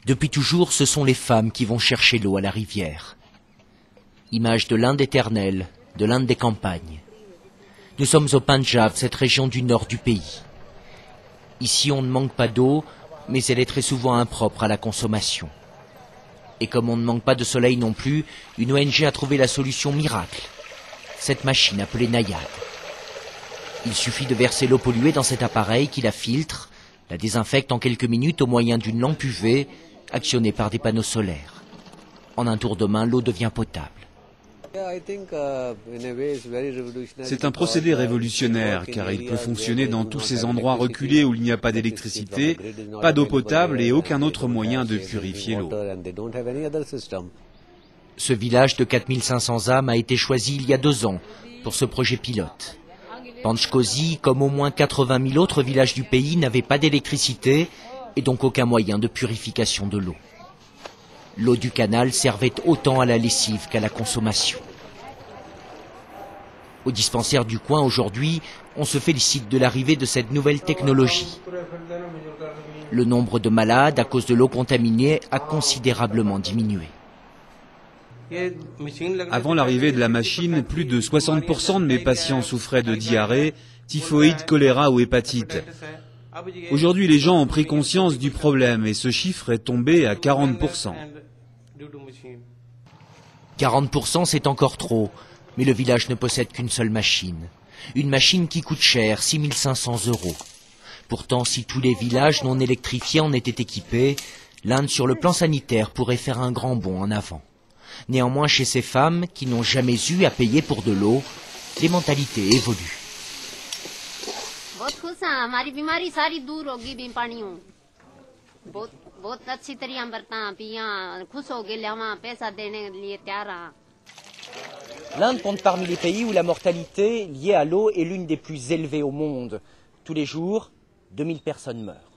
Depuis toujours, ce sont les femmes qui vont chercher l'eau à la rivière. Image de l'Inde éternelle, de l'Inde des campagnes. Nous sommes au Pendjab, cette région du nord du pays. Ici, on ne manque pas d'eau, mais elle est très souvent impropre à la consommation. Et comme on ne manque pas de soleil non plus, une ONG a trouvé la solution miracle. Cette machine appelée Nayad. Il suffit de verser l'eau polluée dans cet appareil qui la filtre, la désinfecte en quelques minutes au moyen d'une lampe UV actionnée par des panneaux solaires. En un tour de main, l'eau devient potable. C'est un procédé révolutionnaire car il peut fonctionner dans tous ces endroits reculés où il n'y a pas d'électricité, pas d'eau potable et aucun autre moyen de purifier l'eau. Ce village de 4500 âmes a été choisi il y a 2 ans pour ce projet pilote. Panchkosi, comme au moins 80 000 autres villages du pays, n'avait pas d'électricité et donc aucun moyen de purification de l'eau. L'eau du canal servait autant à la lessive qu'à la consommation. Au dispensaire du coin, aujourd'hui, on se félicite de l'arrivée de cette nouvelle technologie. Le nombre de malades à cause de l'eau contaminée a considérablement diminué. Avant l'arrivée de la machine, plus de 60% de mes patients souffraient de diarrhée, typhoïde, choléra ou hépatite. Aujourd'hui, les gens ont pris conscience du problème et ce chiffre est tombé à 40%. 40%, c'est encore trop, mais le village ne possède qu'une seule machine. Une machine qui coûte cher, 6 500 €. Pourtant, si tous les villages non électrifiés en étaient équipés, l'Inde, sur le plan sanitaire, pourrait faire un grand bond en avant. Néanmoins, chez ces femmes qui n'ont jamais eu à payer pour de l'eau, les mentalités évoluent. L'Inde compte parmi les pays où la mortalité liée à l'eau est l'une des plus élevées au monde. Tous les jours, 2000 personnes meurent.